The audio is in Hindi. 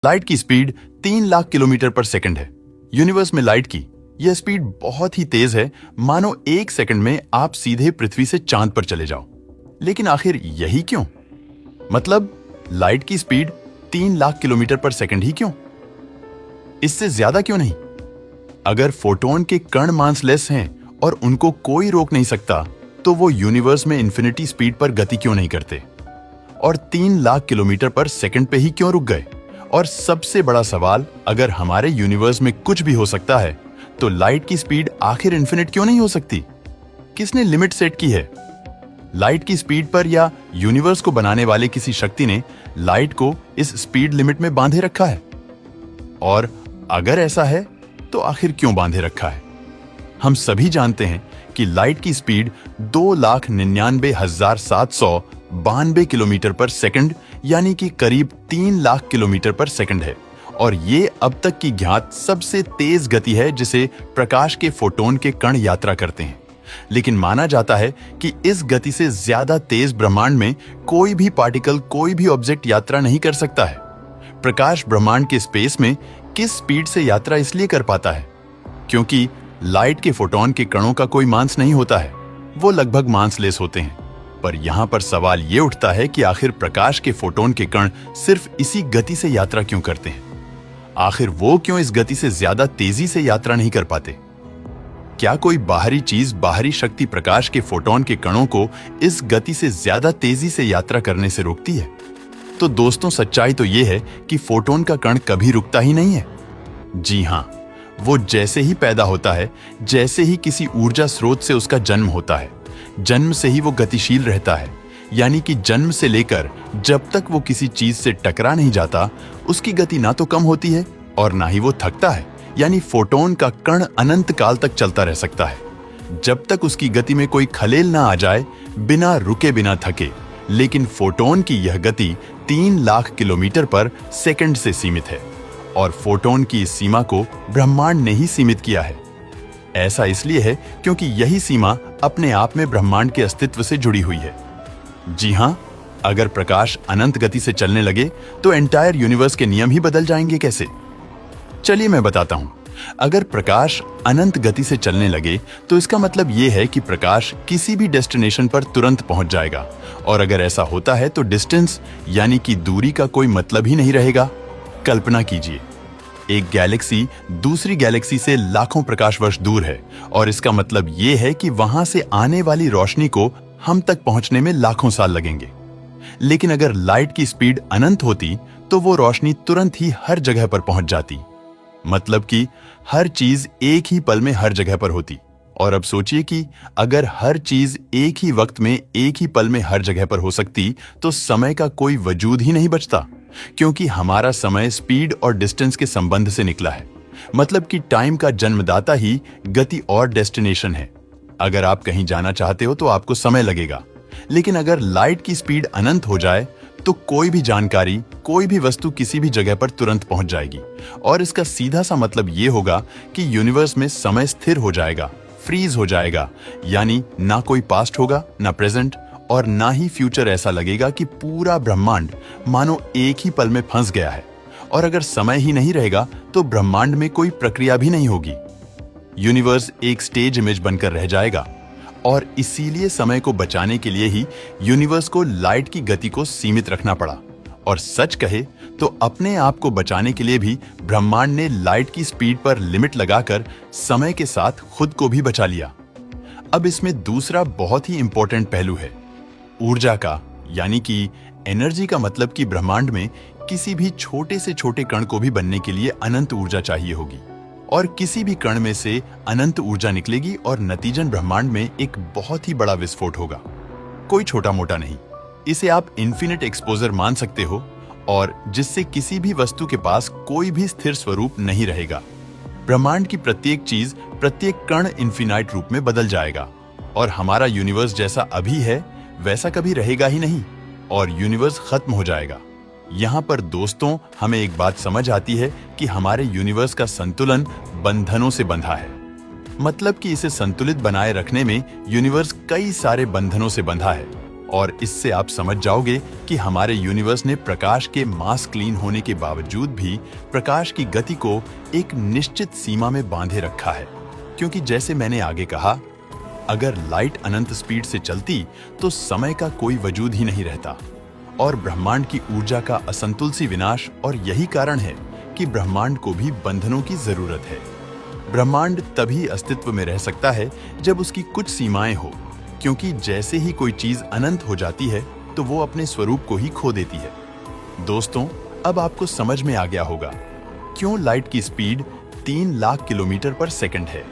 लाइट की स्पीड 3 लाख किलोमीटर पर सेकंड है। यूनिवर्स में लाइट की यह स्पीड बहुत ही तेज है, मानो 1 सेकंड में आप सीधे पृथ्वी से चांद पर चले जाओ। लेकिन आखिर यही क्यों? मतलब लाइट की स्पीड 3 लाख किलोमीटर पर सेकंड ही क्यों? इससे ज्यादा क्यों नहीं? अगर फोटोन के कण मासलेस हैं और उनको कोई रोक नहीं सकता, तो वो यूनिवर्स में इन्फिनिटी स्पीड पर गति क्यों नहीं करते और 3 लाख किलोमीटर पर सेकंड पे ही क्यों रुक गए? और सबसे बड़ा सवाल, अगर हमारे यूनिवर्स में कुछ भी हो सकता है, तो लाइट की स्पीड आखिर इन्फिनिट क्यों नहीं हो सकती? किसने लिमिट सेट की है? लाइट की स्पीड पर या यूनिवर्स को बनाने वाले किसी शक्ति ने लाइट को इस स्पीड लिमिट में बांधे रखा है? और अगर ऐसा है, तो आखिर क्यों बांधे रखा है? हम सभी जानते हैं कि लाइट की स्पीड 2,99,792 किलोमीटर पर सेकंड यानी कि करीब 3 लाख किलोमीटर पर सेकंड है, और ये अब तक की ज्ञात सबसे तेज गति है जिसे प्रकाश के फोटोन के कण यात्रा करते हैं। लेकिन माना जाता है कि इस गति से ज्यादा तेज ब्रह्मांड में कोई भी पार्टिकल, कोई भी ऑब्जेक्ट यात्रा नहीं कर सकता है। प्रकाश ब्रह्मांड के स्पेस में किस स्पीड से यात्रा इसलिए कर पाता है क्योंकि लाइट के फोटोन के कणों का कोई मास नहीं होता है, वो लगभग मासलेस होते हैं। पर यहां पर सवाल ये उठता है कि आखिर प्रकाश के फोटोन के कण सिर्फ इसी गति से यात्रा क्यों करते हैं? आखिर वो क्यों इस गति से ज्यादा तेजी से यात्रा नहीं कर पाते? क्या कोई बाहरी चीज, बाहरी शक्ति प्रकाश के फोटोन के कणों को इस गति से ज्यादा तेजी से यात्रा करने से रोकती है? तो दोस्तों, सच्चाई तो यह है कि फोटोन का कण कभी रुकता ही नहीं है। जी हां, वो जैसे ही पैदा होता है, जैसे ही किसी ऊर्जा स्रोत से उसका जन्म होता है, जन्म से ही वो गतिशील रहता है। यानी कि जन्म से लेकर जब तक वो किसी चीज से टकरा नहीं जाता, उसकी गति ना तो कम होती है और ना ही वो थकता है। यानी फोटोन का कण अनंत काल तक चलता रह सकता है, जब तक उसकी गति में कोई खलेल ना आ जाए, बिना रुके, बिना थके। लेकिन फोटोन की यह गति 3 लाख किलोमीटर पर सेकंड से सीमित है, और फोटोन की इस सीमा को ब्रह्मांड ने ही सीमित किया है। ऐसा इसलिए है क्योंकि यही सीमा अपने आप में ब्रह्मांड के अस्तित्व से जुड़ी हुई है। जी हां, अगर प्रकाश अनंत गति से चलने लगे तो एंटायर यूनिवर्स के नियम ही बदल जाएंगे। कैसे? चलिए मैं बताता हूं। अगर प्रकाश अनंत गति से चलने लगे तो इसका मतलब यह है कि प्रकाश किसी भी डेस्टिनेशन पर तुरंत पहुंच जाएगा, और अगर ऐसा होता है तो डिस्टेंस यानी कि दूरी का कोई मतलब ही नहीं रहेगा। कल्पना कीजिए, एक गैलेक्सी दूसरी गैलेक्सी से लाखों प्रकाश वर्ष दूर है, और इसका मतलब यह है कि वहां से आने वाली रोशनी को हम तक पहुंचने में लाखों साल लगेंगे। लेकिन अगर लाइट की स्पीड अनंत होती तो वो रोशनी तुरंत ही हर जगह पर पहुंच जाती। मतलब कि हर चीज एक ही पल में हर जगह पर होती। और अब सोचिए कि अगर हर चीज एक ही वक्त में, एक ही पल में हर जगह पर हो सकती, तो समय का कोई वजूद ही नहीं बचता, क्योंकि हमारा समय स्पीड और डिस्टेंस के संबंध से निकला है। मतलब कि टाइम का जन्मदाता ही गति और डेस्टिनेशन है। अगर आप कहीं जाना चाहते हो तो आपको समय लगेगा, लेकिन अगर लाइट की स्पीड अनंत हो जाए तो कोई भी जानकारी, कोई भी वस्तु किसी भी जगह पर तुरंत पहुंच जाएगी। और इसका सीधा सा मतलब यह होगा कि यूनिवर्स में समय स्थिर हो जाएगा, फ्रीज हो जाएगा। यानी ना कोई पास्ट होगा, ना प्रेजेंट, और ना ही फ्यूचर। ऐसा लगेगा कि पूरा ब्रह्मांड मानो एक ही पल में फंस गया है। और अगर समय ही नहीं रहेगा तो ब्रह्मांड में कोई प्रक्रिया भी नहीं होगी। यूनिवर्स एक स्टेज इमेज बनकर रह जाएगा। और इसीलिए समय को बचाने के लिए ही यूनिवर्स को लाइट की गति को सीमित रखना पड़ा। और सच कहे तो अपने आप को बचाने के लिए भी ब्रह्मांड ने लाइट की स्पीड पर लिमिट लगाकर समय के साथ खुद को भी बचा लिया। अब इसमें दूसरा बहुत ही इंपॉर्टेंट पहलू है ऊर्जा का, यानी कि एनर्जी का। मतलब कि ब्रह्मांड में किसी भी छोटे से छोटे कण को भी बनने के लिए अनंत ऊर्जा चाहिए होगी, और किसी भी कण में से अनंत ऊर्जा निकलेगी, और नतीजन ब्रह्मांड में एक बहुत ही बड़ा विस्फोट होगा। कोई छोटा मोटा नहीं, इसे आप इन्फिनिट एक्सपोजर मान सकते हो, और जिससे किसी भी वस्तु के पास कोई भी स्थिर स्वरूप नहीं रहेगा। ब्रह्मांड की प्रत्येक चीज, प्रत्येक कण इन्फिनाइट रूप में बदल जाएगा, और हमारा यूनिवर्स जैसा अभी है वैसा कभी रहेगा ही नहीं, और यूनिवर्स खत्म हो जाएगा। यहाँ पर दोस्तों, हमें एक बात समझ आती है कि हमारे यूनिवर्स का संतुलन बंधनों से बंधा है। मतलब कि इसे संतुलित बनाए रखने में यूनिवर्स कई सारे बंधनों से बंधा है, और इससे आप समझ जाओगे कि हमारे यूनिवर्स ने प्रकाश के मास क्लीन होने के बावजूद भी प्रकाश की गति को एक निश्चित सीमा में बांधे रखा है। क्योंकि जैसे मैंने आगे कहा, अगर लाइट अनंत स्पीड से चलती तो समय का कोई वजूद ही नहीं रहता और ब्रह्मांड की ऊर्जा का असंतुल सी विनाश। और यही कारण है कि ब्रह्मांड को भी बंधनों की जरूरत है। ब्रह्मांड तभी अस्तित्व में रह सकता है जब उसकी कुछ सीमाएं हो, क्योंकि जैसे ही कोई चीज अनंत हो जाती है तो वो अपने स्वरूप को ही खो देती है। दोस्तों, अब आपको समझ में आ गया होगा क्यों लाइट की स्पीड 3 लाख किलोमीटर पर सेकंड है।